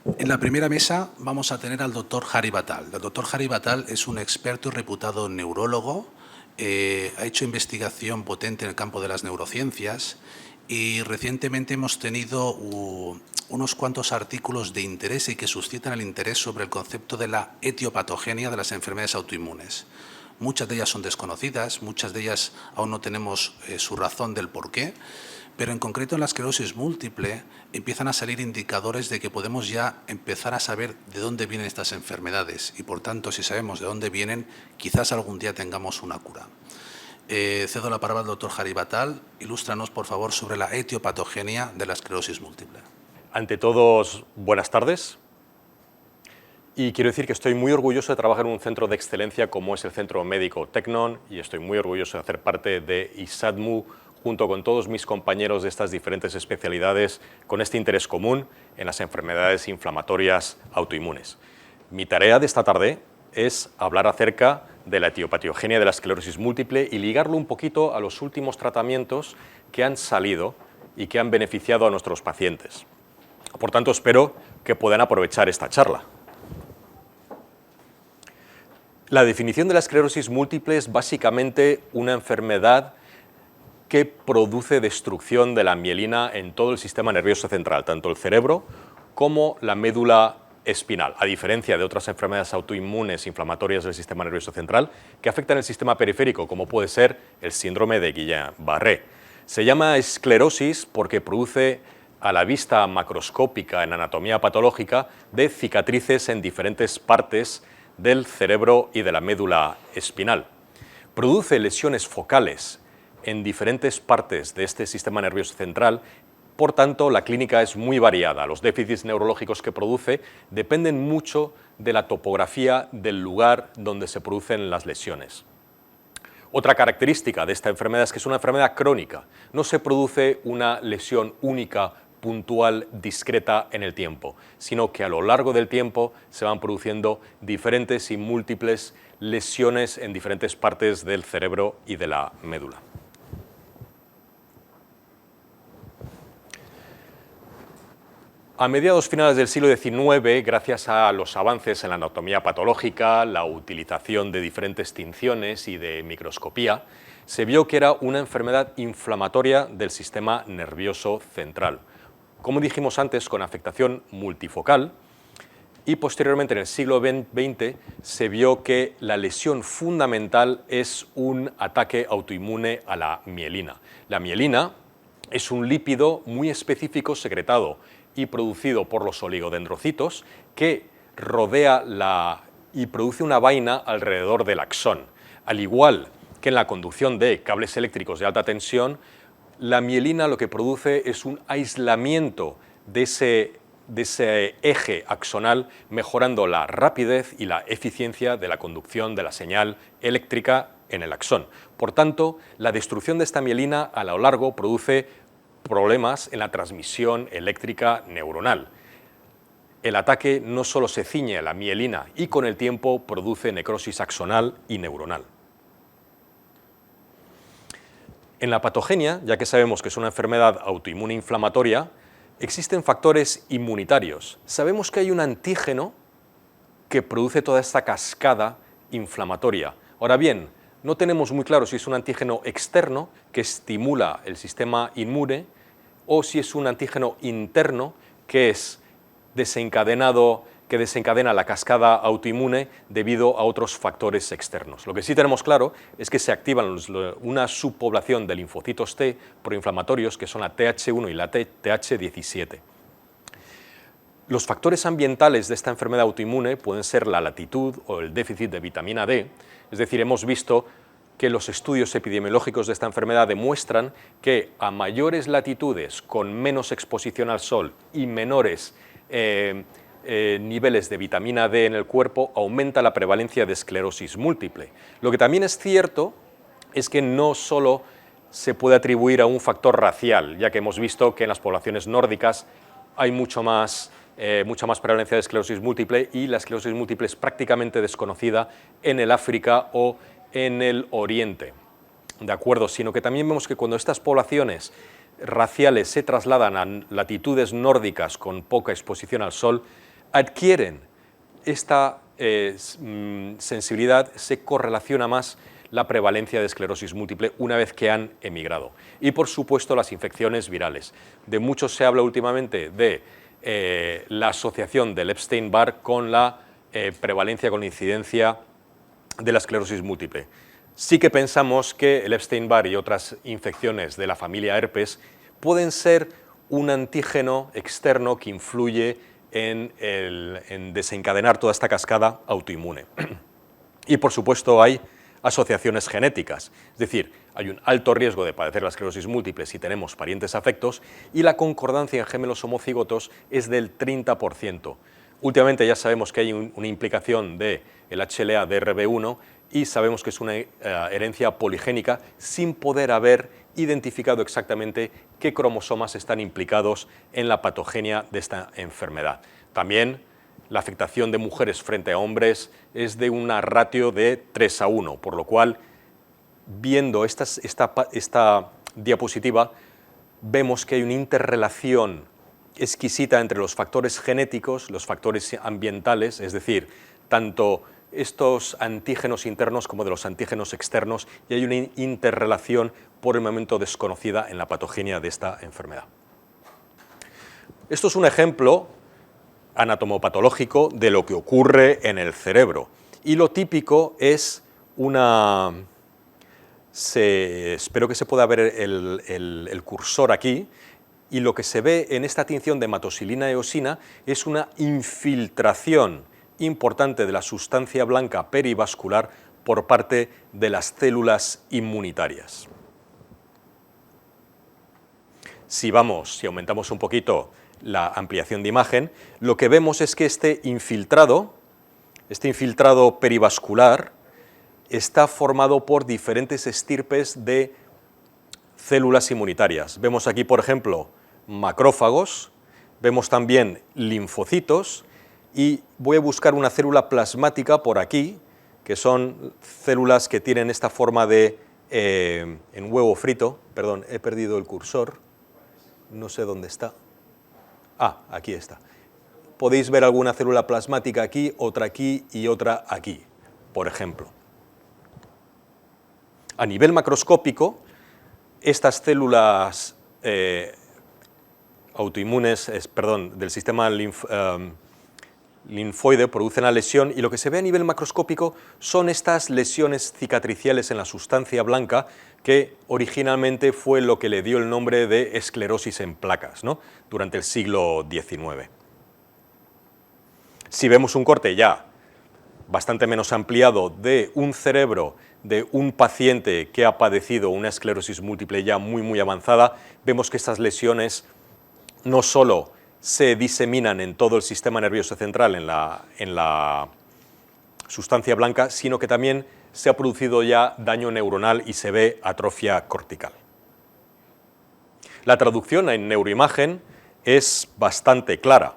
En la primera mesa vamos a tener al doctor Hari Batal. El doctor Hari Batal es un experto y reputado neurólogo, ha hecho investigación potente en el campo de las neurociencias y recientemente hemos tenido unos cuantos artículos de interés y que suscitan el interés sobre el concepto de la etiopatogenia de las enfermedades autoinmunes. Muchas de ellas son desconocidas, muchas de ellas aún no tenemos su razón del porqué, pero en concreto en la esclerosis múltiple empiezan a salir indicadores de que podemos ya empezar a saber de dónde vienen estas enfermedades y, por tanto, si sabemos de dónde vienen, quizás algún día tengamos una cura. Cedo la palabra al doctor Hari Batal. Ilústranos, por favor, sobre la etiopatogenia de la esclerosis múltiple. Ante todos, buenas tardes. Y quiero decir que estoy muy orgulloso de trabajar en un centro de excelencia como es el Centro Médico Tecnon, y estoy muy orgulloso de hacer parte de ISADMU junto con todos mis compañeros de estas diferentes especialidades con este interés común en las enfermedades inflamatorias autoinmunes. Mi tarea de esta tarde es hablar acerca de la etiopatogenia de la esclerosis múltiple y ligarlo un poquito a los últimos tratamientos que han salido y que han beneficiado a nuestros pacientes. Por tanto, espero que puedan aprovechar esta charla. La definición de la esclerosis múltiple es básicamente una enfermedad que produce destrucción de la mielina en todo el sistema nervioso central, tanto el cerebro como la médula espinal, a diferencia de otras enfermedades autoinmunes inflamatorias del sistema nervioso central que afectan el sistema periférico, como puede ser el síndrome de Guillain-Barré. Se llama esclerosis porque produce a la vista macroscópica en anatomía patológica de cicatrices en diferentes partes del cerebro y de la médula espinal. Produce lesiones focales en diferentes partes de este sistema nervioso central. Por tanto, la clínica es muy variada. Los déficits neurológicos que produce dependen mucho de la topografía del lugar donde se producen las lesiones. Otra característica de esta enfermedad es que es una enfermedad crónica. No se produce una lesión única, puntual, discreta en el tiempo, sino que a lo largo del tiempo se van produciendo diferentes y múltiples lesiones en diferentes partes del cerebro y de la médula. A mediados finales del siglo XIX, gracias a los avances en la anatomía patológica, la utilización de diferentes tinciones y de microscopía, se vio que era una enfermedad inflamatoria del sistema nervioso central. Como dijimos antes, con afectación multifocal, y posteriormente en el siglo XX se vio que la lesión fundamental es un ataque autoinmune a la mielina. La mielina es un lípido muy específico secretado y producido por los oligodendrocitos que rodea y produce una vaina alrededor del axón. Al igual que en la conducción de cables eléctricos de alta tensión, la mielina lo que produce es un aislamiento de ese eje axonal, mejorando la rapidez y la eficiencia de la conducción de la señal eléctrica en el axón. Por tanto, la destrucción de esta mielina a lo largo produce problemas en la transmisión eléctrica neuronal. El ataque no solo se ciñe a la mielina y con el tiempo produce necrosis axonal y neuronal. En la patogenia, ya que sabemos que es una enfermedad autoinmune inflamatoria, existen factores inmunitarios. Sabemos que hay un antígeno que produce toda esta cascada inflamatoria. Ahora bien, no tenemos muy claro si es un antígeno externo que estimula el sistema inmune o si es un antígeno interno que desencadena la cascada autoinmune debido a otros factores externos. Lo que sí tenemos claro es que se activan una subpoblación de linfocitos T proinflamatorios que son la Th1 y la Th17. Los factores ambientales de esta enfermedad autoinmune pueden ser la latitud o el déficit de vitamina D, es decir, hemos visto que los estudios epidemiológicos de esta enfermedad demuestran que a mayores latitudes, con menos exposición al sol y menores niveles de vitamina D en el cuerpo, aumenta la prevalencia de esclerosis múltiple. Lo que también es cierto es que no solo se puede atribuir a un factor racial, ya que hemos visto que en las poblaciones nórdicas hay mucha más prevalencia de esclerosis múltiple y la esclerosis múltiple es prácticamente desconocida en el África o en el Oriente, ¿de acuerdo? Sino que también vemos que cuando estas poblaciones raciales se trasladan a latitudes nórdicas con poca exposición al sol, adquieren esta sensibilidad, se correlaciona más la prevalencia de esclerosis múltiple una vez que han emigrado. Y, por supuesto, las infecciones virales. De mucho se habla últimamente de la asociación del Epstein-Barr con la prevalencia, con la incidencia de la esclerosis múltiple. Sí que pensamos que el Epstein-Barr y otras infecciones de la familia herpes pueden ser un antígeno externo que influye en desencadenar toda esta cascada autoinmune. Y, por supuesto, hay asociaciones genéticas, es decir, hay un alto riesgo de padecer la esclerosis múltiple si tenemos parientes afectos, y la concordancia en gemelos homocigotos es del 30%. Últimamente ya sabemos que hay una implicación del HLA-DRB1 y sabemos que es una herencia poligénica sin poder haber identificado exactamente qué cromosomas están implicados en la patogenia de esta enfermedad. También la afectación de mujeres frente a hombres es de una ratio de 3:1, por lo cual, viendo esta diapositiva, vemos que hay una interrelación exquisita entre los factores genéticos, los factores ambientales, es decir, tanto estos antígenos internos como de los antígenos externos, y hay una interrelación por el momento desconocida en la patogenia de esta enfermedad. Esto es un ejemplo anatomopatológico de lo que ocurre en el cerebro, y lo típico es espero que se pueda ver el cursor aquí, y lo que se ve en esta tinción de hematoxilina eosina es una infiltración importante de la sustancia blanca perivascular por parte de las células inmunitarias. Si aumentamos un poquito la ampliación de imagen, lo que vemos es que este infiltrado perivascular está formado por diferentes estirpes de células inmunitarias. Vemos aquí, por ejemplo, macrófagos, vemos también linfocitos, y voy a buscar una célula plasmática por aquí, que son células que tienen esta forma de en huevo frito. Perdón, he perdido el cursor, no sé dónde está. Aquí está. Podéis ver alguna célula plasmática aquí, otra aquí y otra aquí, por ejemplo. A nivel macroscópico, estas células autoinmunes, del sistema linfoide producen la lesión, y lo que se ve a nivel macroscópico son estas lesiones cicatriciales en la sustancia blanca, que originalmente fue lo que le dio el nombre de esclerosis en placas, ¿no?, durante el siglo XIX. Si vemos un corte ya bastante menos ampliado de un cerebro de un paciente que ha padecido una esclerosis múltiple ya muy avanzada, vemos que estas lesiones no solo se diseminan en todo el sistema nervioso central, en la sustancia blanca, sino que también se ha producido ya daño neuronal y se ve atrofia cortical. La traducción en neuroimagen es bastante clara,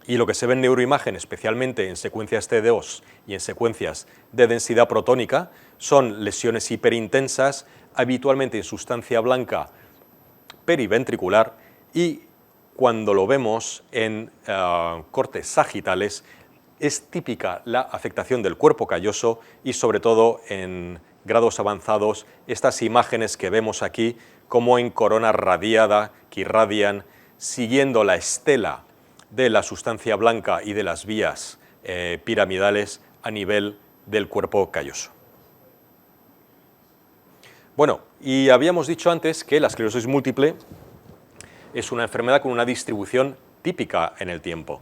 y lo que se ve en neuroimagen, especialmente en secuencias T2 y en secuencias de densidad protónica, son lesiones hiperintensas, habitualmente en sustancia blanca periventricular, y cuando lo vemos en cortes sagitales, es típica la afectación del cuerpo calloso, y sobre todo en grados avanzados estas imágenes que vemos aquí, como en corona radiada, que irradian siguiendo la estela de la sustancia blanca y de las vías piramidales a nivel del cuerpo calloso. Bueno, y habíamos dicho antes que la esclerosis múltiple es una enfermedad con una distribución típica en el tiempo.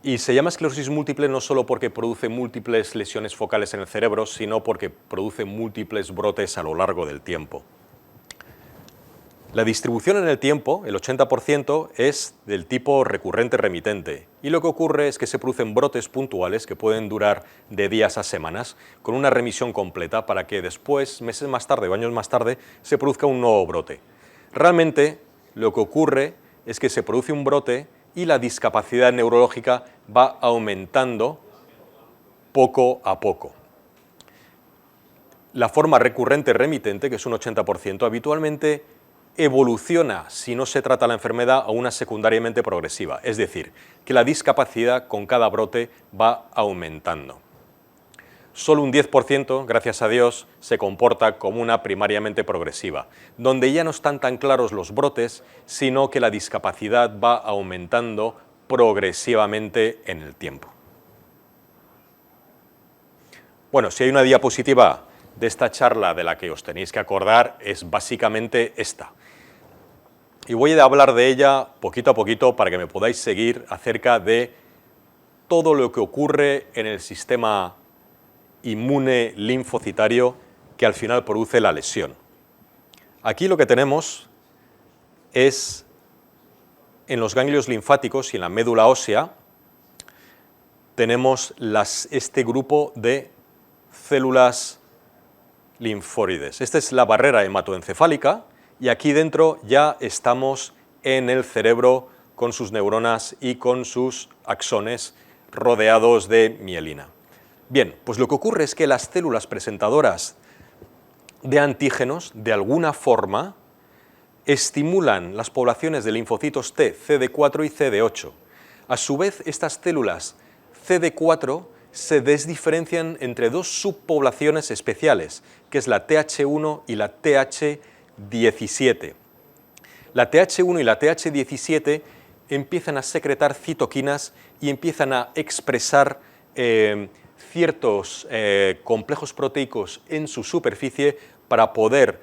Y se llama esclerosis múltiple no solo porque produce múltiples lesiones focales en el cerebro, sino porque produce múltiples brotes a lo largo del tiempo. La distribución en el tiempo, el 80%, es del tipo recurrente remitente, y lo que ocurre es que se producen brotes puntuales que pueden durar de días a semanas, con una remisión completa, para que después, meses más tarde o años más tarde, se produzca un nuevo brote. Realmente, lo que ocurre es que se produce un brote y la discapacidad neurológica va aumentando poco a poco. La forma recurrente remitente, que es un 80%, habitualmente evoluciona, si no se trata la enfermedad, a una secundariamente progresiva, es decir, que la discapacidad con cada brote va aumentando. Solo un 10%, gracias a Dios, se comporta como una primariamente progresiva, donde ya no están tan claros los brotes, sino que la discapacidad va aumentando progresivamente en el tiempo. Bueno, si hay una diapositiva de esta charla de la que os tenéis que acordar, es básicamente esta. Y voy a hablar de ella poquito a poquito para que me podáis seguir acerca de todo lo que ocurre en el sistema inmune linfocitario que al final produce la lesión. Aquí lo que tenemos es, en los ganglios linfáticos y en la médula ósea, tenemos este grupo de células linfórides. Esta es la barrera hematoencefálica y aquí dentro ya estamos en el cerebro con sus neuronas y con sus axones rodeados de mielina. Bien, pues lo que ocurre es que las células presentadoras de antígenos, de alguna forma, estimulan las poblaciones de linfocitos T, CD4 y CD8. A su vez, estas células CD4 se desdiferencian entre dos subpoblaciones especiales, que es la TH1 y la TH17. La TH1 y la TH17 empiezan a secretar citoquinas y empiezan a expresar ciertos complejos proteicos en su superficie para poder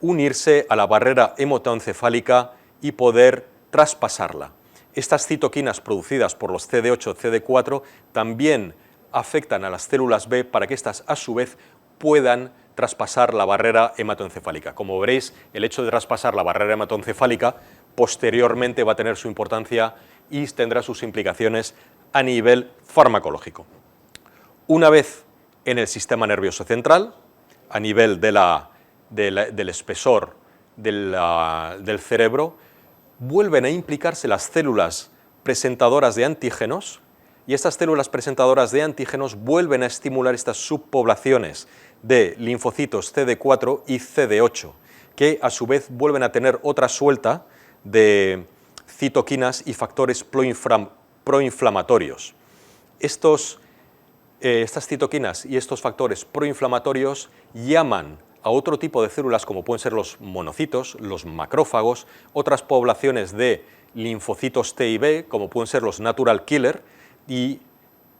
unirse a la barrera hematoencefálica y poder traspasarla. Estas citoquinas producidas por los CD8 y CD4 también afectan a las células B para que éstas a su vez puedan traspasar la barrera hematoencefálica. Como veréis, el hecho de traspasar la barrera hematoencefálica posteriormente va a tener su importancia y tendrá sus implicaciones a nivel farmacológico. Una vez en el sistema nervioso central, a nivel del espesor del cerebro, vuelven a implicarse las células presentadoras de antígenos y estas células presentadoras de antígenos vuelven a estimular estas subpoblaciones de linfocitos CD4 y CD8, que a su vez vuelven a tener otra suelta de citoquinas y factores proinflamatorios. Estas citoquinas y estos factores proinflamatorios llaman a otro tipo de células como pueden ser los monocitos, los macrófagos, otras poblaciones de linfocitos T y B como pueden ser los natural killer y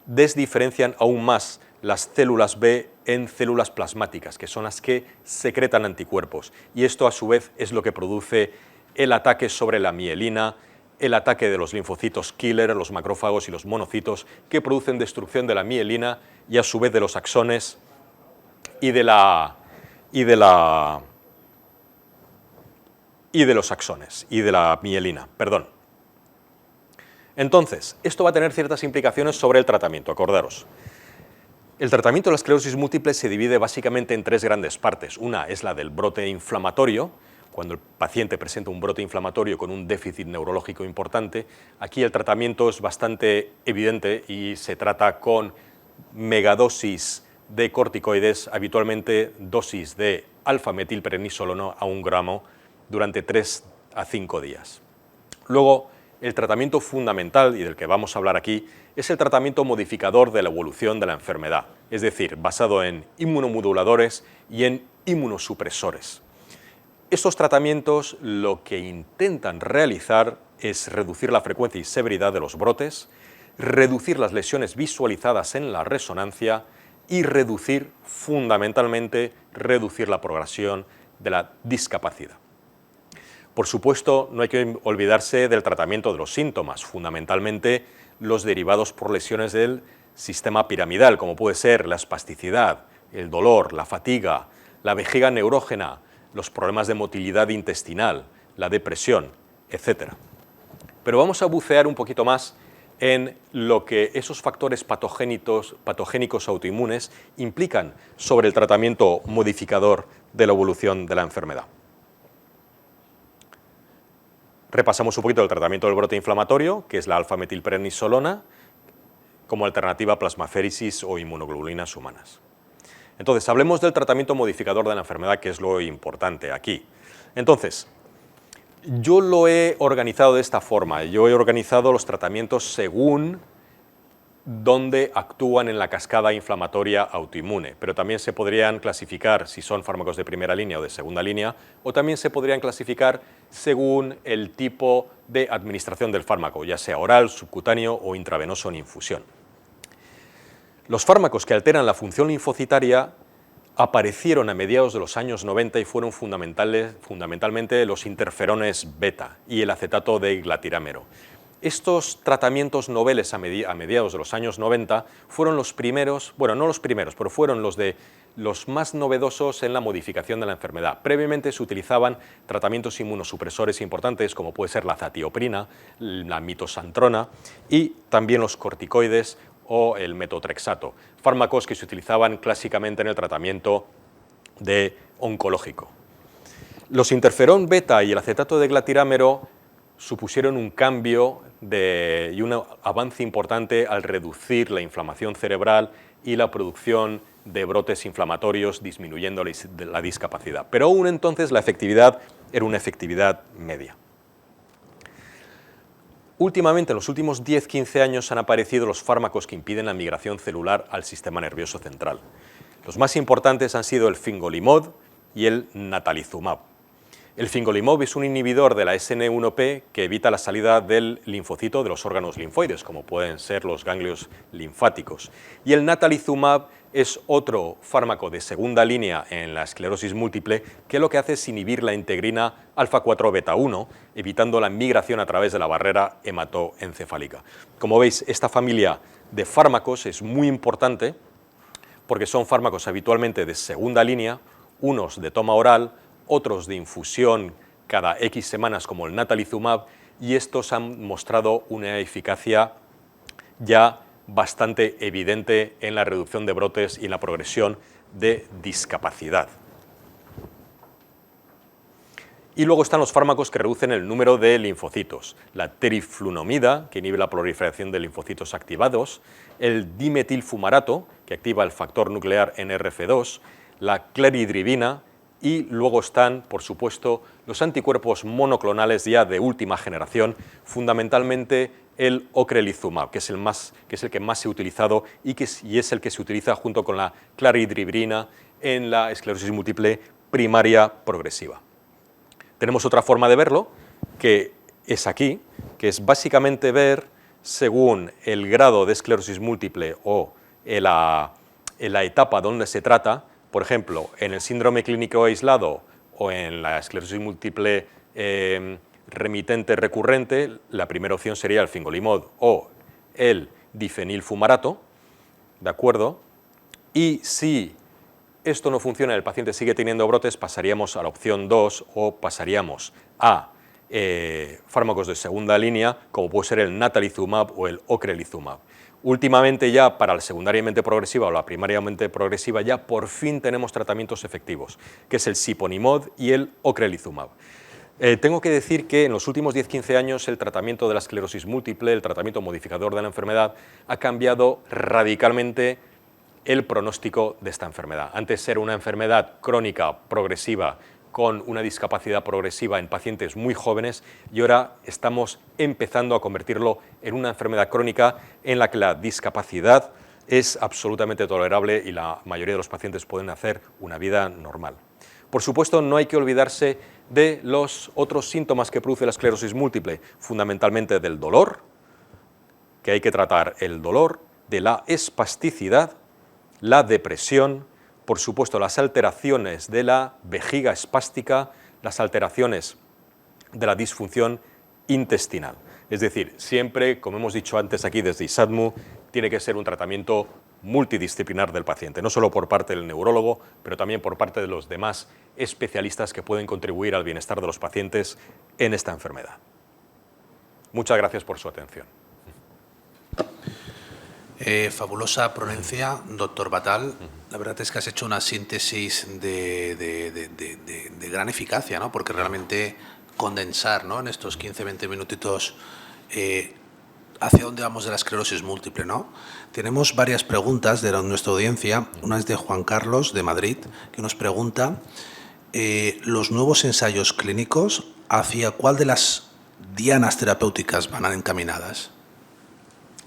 desdiferencian aún más las células B en células plasmáticas, que son las que secretan anticuerpos. Y esto a su vez es lo que produce el ataque sobre la mielina, el ataque de los linfocitos killer, los macrófagos y los monocitos, que producen destrucción de la mielina y a su vez de los axones y de los axones y de la mielina, perdón. Entonces, esto va a tener ciertas implicaciones sobre el tratamiento, acordaros. El tratamiento de la esclerosis múltiple se divide básicamente en tres grandes partes. Una es la del brote inflamatorio, cuando el paciente presenta un brote inflamatorio con un déficit neurológico importante. Aquí el tratamiento es bastante evidente y se trata con megadosis de corticoides, habitualmente dosis de alfa-metilprednisolona a 1 gramo durante 3 a 5 días. Luego, el tratamiento fundamental, y del que vamos a hablar aquí, es el tratamiento modificador de la evolución de la enfermedad, es decir, basado en inmunomoduladores y en inmunosupresores. Estos tratamientos lo que intentan realizar es reducir la frecuencia y severidad de los brotes, reducir las lesiones visualizadas en la resonancia y fundamentalmente, reducir la progresión de la discapacidad. Por supuesto, no hay que olvidarse del tratamiento de los síntomas, fundamentalmente los derivados por lesiones del sistema piramidal, como puede ser la espasticidad, el dolor, la fatiga, la vejiga neurógena, los problemas de motilidad intestinal, la depresión, etc. Pero vamos a bucear un poquito más en lo que esos factores patogénicos autoinmunes implican sobre el tratamiento modificador de la evolución de la enfermedad. Repasamos un poquito el tratamiento del brote inflamatorio, que es la alfa-metilprednisolona, como alternativa a plasmaféresis o inmunoglobulinas humanas. Entonces, hablemos del tratamiento modificador de la enfermedad, que es lo importante aquí. Entonces, Yo lo he organizado de esta forma. Yo he organizado los tratamientos según dónde actúan en la cascada inflamatoria autoinmune, pero también se podrían clasificar si son fármacos de primera línea o de segunda línea, o también se podrían clasificar según el tipo de administración del fármaco, ya sea oral, subcutáneo o intravenoso en infusión. Los fármacos que alteran la función linfocitaria aparecieron a mediados de los años 90 y fueron fundamentalmente los interferones beta y el acetato de glatirámero. Estos tratamientos noveles a mediados de los años 90 fueron los primeros, bueno, no los primeros, pero fueron los más novedosos en la modificación de la enfermedad. Previamente se utilizaban tratamientos inmunosupresores importantes, como puede ser la zatioprina, la mitosantrona y también los corticoides o el metotrexato, fármacos que se utilizaban clásicamente en el tratamiento oncológico. Los interferón beta y el acetato de glatirámero supusieron un cambio y un avance importante al reducir la inflamación cerebral y la producción de brotes inflamatorios, disminuyendo la discapacidad. Pero aún entonces la efectividad era una efectividad media. Últimamente, en los últimos 10-15 años, han aparecido los fármacos que impiden la migración celular al sistema nervioso central. Los más importantes han sido el fingolimod y el natalizumab. El fingolimod es un inhibidor de la SN1P que evita la salida del linfocito de los órganos linfoides, como pueden ser los ganglios linfáticos. Y el natalizumab es otro fármaco de segunda línea en la esclerosis múltiple que lo que hace es inhibir la integrina alfa-4 beta-1, evitando la migración a través de la barrera hematoencefálica. Como veis, esta familia de fármacos es muy importante porque son fármacos habitualmente de segunda línea, unos de toma oral, otros de infusión cada X semanas como el natalizumab, y estos han mostrado una eficacia ya bastante evidente en la reducción de brotes y en la progresión de discapacidad. Y luego están los fármacos que reducen el número de linfocitos, la teriflunomida, que inhibe la proliferación de linfocitos activados, el dimetilfumarato, que activa el factor nuclear NRF2, la cleridribina, y luego están, por supuesto, los anticuerpos monoclonales ya de última generación, fundamentalmente el ocrelizumab, que es el que más se ha utilizado y es el que se utiliza junto con la claridribrina en la esclerosis múltiple primaria progresiva. Tenemos otra forma de verlo, que es aquí, que es básicamente ver, según el grado de esclerosis múltiple o en la etapa donde se trata, por ejemplo, en el síndrome clínico aislado o en la esclerosis múltiple remitente recurrente, la primera opción sería el fingolimod o el difenilfumarato, ¿de acuerdo? Y si esto no funciona y el paciente sigue teniendo brotes, pasaríamos a la opción 2 o pasaríamos a fármacos de segunda línea, como puede ser el natalizumab o el ocrelizumab. Últimamente ya para la secundariamente progresiva o la primariamente progresiva ya por fin tenemos tratamientos efectivos, que es el siponimod y el ocrelizumab. Tengo que decir que en los últimos 10-15 años el tratamiento de la esclerosis múltiple, el tratamiento modificador de la enfermedad, ha cambiado radicalmente el pronóstico de esta enfermedad. Antes era una enfermedad crónica progresiva con una discapacidad progresiva en pacientes muy jóvenes y ahora estamos empezando a convertirlo en una enfermedad crónica en la que la discapacidad es absolutamente tolerable y la mayoría de los pacientes pueden hacer una vida normal. Por supuesto, no hay que olvidarse de los otros síntomas que produce la esclerosis múltiple, fundamentalmente del dolor, que hay que tratar el dolor, de la espasticidad, la depresión, por supuesto, las alteraciones de la vejiga espástica, las alteraciones de la disfunción intestinal. Es decir, siempre, como hemos dicho antes aquí desde ISADMU, tiene que ser un tratamiento multidisciplinar del paciente, no solo por parte del neurólogo, pero también por parte de los demás especialistas que pueden contribuir al bienestar de los pacientes en esta enfermedad. Muchas gracias por su atención. Fabulosa ponencia, doctor Batal. La verdad es que has hecho una síntesis de gran eficacia, ¿no? Porque realmente condensar, ¿no?, en estos 15-20 minutitos hacia dónde vamos de la esclerosis múltiple, ¿no? Tenemos varias preguntas de nuestra audiencia. Una es de Juan Carlos, de Madrid, que nos pregunta: ¿los nuevos ensayos clínicos ¿hacia cuál de las dianas terapéuticas van encaminadas?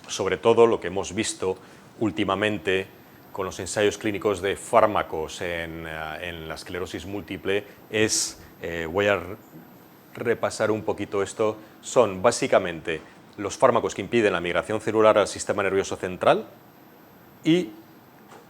Sobre todo lo que hemos visto últimamente con los ensayos clínicos de fármacos en la esclerosis múltiple es, voy a repasar un poquito esto, son básicamente los fármacos que impiden la migración celular al sistema nervioso central y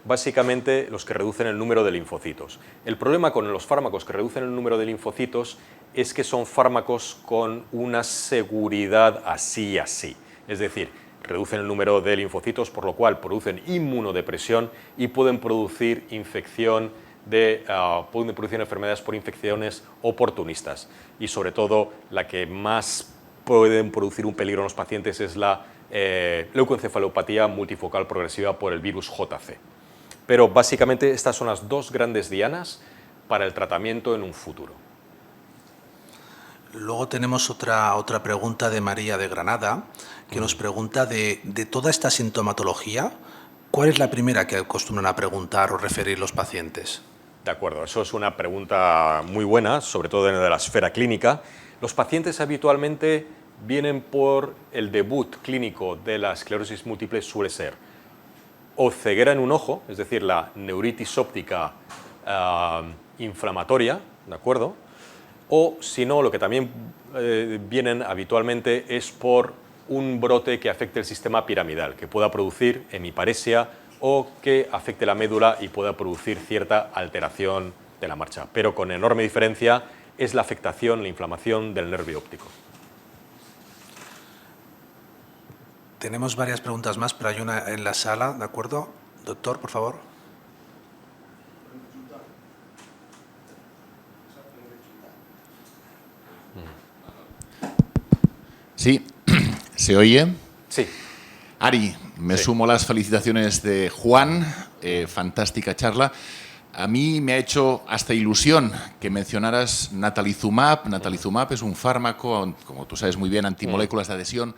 básicamente los que reducen el número de linfocitos. El problema con los fármacos que reducen el número de linfocitos es que son fármacos con una seguridad así y así. Es decir, reducen el número de linfocitos, por lo cual producen inmunodepresión y pueden producir pueden producir enfermedades por infecciones oportunistas. Y sobre todo, la que más pueden producir un peligro en los pacientes es la leucoencefalopatía multifocal progresiva por el virus JC. Pero básicamente estas son las dos grandes dianas para el tratamiento en un futuro. Luego tenemos otra pregunta de María de Granada, que nos pregunta de toda esta sintomatología, ¿cuál es la primera que acostumbran a preguntar o referir los pacientes? De acuerdo, eso es una pregunta muy buena, sobre todo en la esfera clínica. Los pacientes habitualmente vienen por el debut clínico de la esclerosis múltiple, suele ser o ceguera en un ojo, es decir, la neuritis óptica inflamatoria, ¿de acuerdo? O si no, lo que también vienen habitualmente es por un brote que afecte el sistema piramidal, que pueda producir hemiparesia o que afecte la médula y pueda producir cierta alteración de la marcha. Pero con enorme diferencia es la afectación, la inflamación del nervio óptico. Tenemos varias preguntas más, pero hay una en la sala, ¿de acuerdo? Doctor, por favor. Sí, ¿se oye? Sí. Ari, me sumo a las felicitaciones de Juan, fantástica charla. A mí me ha hecho hasta ilusión que mencionaras natalizumab. Natalizumab es un fármaco, como tú sabes muy bien, antimoléculas de adhesión,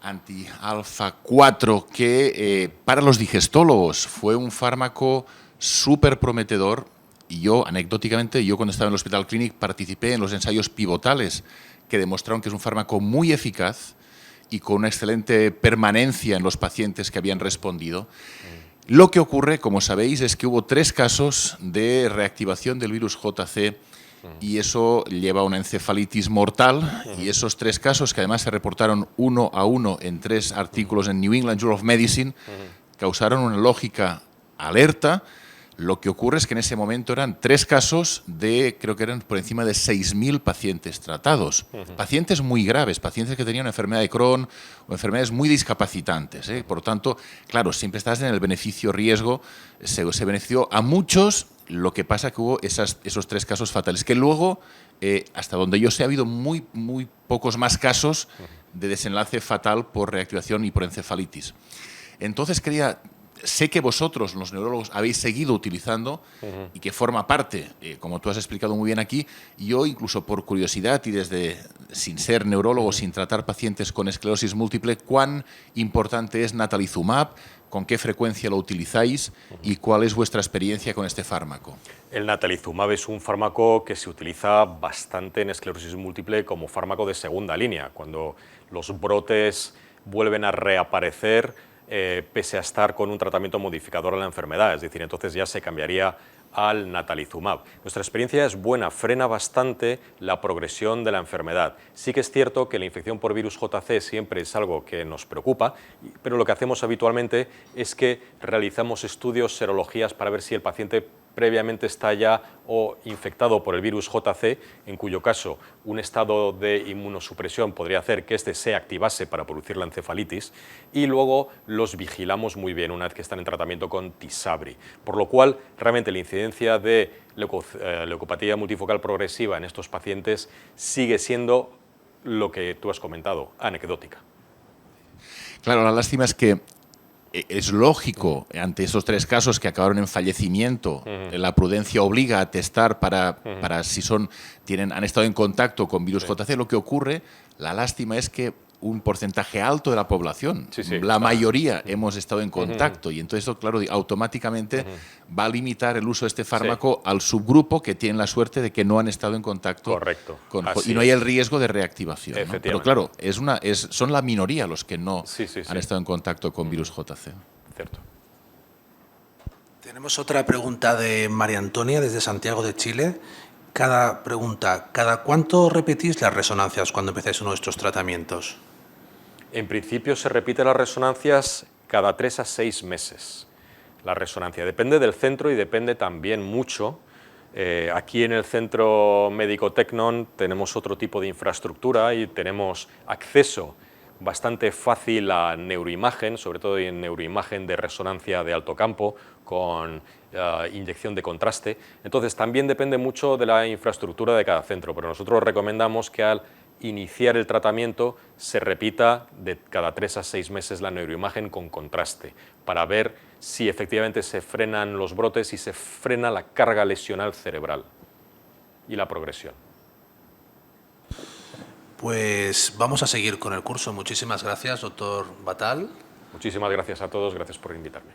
anti-alfa 4, que para los digestólogos fue un fármaco súper prometedor. Y yo, anecdóticamente, cuando estaba en el Hospital Clínic participé en los ensayos pivotales que demostraron que es un fármaco muy eficaz y con una excelente permanencia en los pacientes que habían respondido. Lo que ocurre, como sabéis, es que hubo 3 casos de reactivación del virus JC y eso lleva a una encefalitis mortal, y esos 3 casos, que además se reportaron 1 a 1 en 3 artículos en New England Journal of Medicine, causaron una lógica alerta. Lo que ocurre es que en ese momento eran 3 casos de, creo que eran por encima de 6.000 pacientes tratados. Pacientes muy graves, pacientes que tenían una enfermedad de Crohn o enfermedades muy discapacitantes. Por lo tanto, claro, siempre estás en el beneficio-riesgo. Se benefició a muchos, lo que pasa que hubo esos 3 casos fatales, que luego, hasta donde yo sé, ha habido muy pocos más casos de desenlace fatal por reactivación y por encefalitis. Entonces sé que vosotros, los neurólogos, habéis seguido utilizando y que forma parte, como tú has explicado muy bien aquí. Yo, incluso por curiosidad y sin ser neurólogo, sin tratar pacientes con esclerosis múltiple, ¿cuán importante es natalizumab? ¿Con qué frecuencia lo utilizáis? ¿Y cuál es vuestra experiencia con este fármaco? El natalizumab es un fármaco que se utiliza bastante en esclerosis múltiple como fármaco de segunda línea, cuando los brotes vuelven a reaparecer pese a estar con un tratamiento modificador a la enfermedad, es decir, entonces ya se cambiaría al natalizumab. Nuestra experiencia es buena, frena bastante la progresión de la enfermedad. Sí que es cierto que la infección por virus JC siempre es algo que nos preocupa, pero lo que hacemos habitualmente es que realizamos estudios, serologías, para ver si el paciente previamente está ya o infectado por el virus JC, en cuyo caso un estado de inmunosupresión podría hacer que este se activase para producir la encefalitis, y luego los vigilamos muy bien una vez que están en tratamiento con Tysabri. Por lo cual, realmente la incidencia de leucopatía multifocal progresiva en estos pacientes sigue siendo lo que tú has comentado, anecdótica. Claro, la lástima es que es lógico, ante esos 3 casos que acabaron en fallecimiento, la prudencia obliga a testar para si han estado en contacto con virus JC. Lo que ocurre, la lástima es que un porcentaje alto de la población. Sí, sí, La mayoría hemos estado en contacto y entonces esto, claro, automáticamente va a limitar el uso de este fármaco al subgrupo que tiene la suerte de que no han estado en contacto. Correcto. Y no hay el riesgo de reactivación, ¿no? Efectivamente. Pero claro, son la minoría los que no Sí. han estado en contacto con virus JC. Cierto. Tenemos otra pregunta de María Antonia desde Santiago de Chile. ¿Cada cuánto repetís las resonancias cuando empezáis uno de estos tratamientos? En principio se repiten las resonancias cada 3 a 6 meses. La resonancia depende del centro y depende también mucho. Aquí en el Centro Médico Tecnon tenemos otro tipo de infraestructura y tenemos acceso bastante fácil a neuroimagen, sobre todo en neuroimagen de resonancia de alto campo con inyección de contraste. Entonces también depende mucho de la infraestructura de cada centro, pero nosotros recomendamos que al iniciar el tratamiento se repita de cada 3 a 6 meses la neuroimagen con contraste para ver si efectivamente se frenan los brotes y se frena la carga lesional cerebral y la progresión. Pues vamos a seguir con el curso. Muchísimas gracias, doctor Batal. Muchísimas gracias a todos, gracias por invitarme.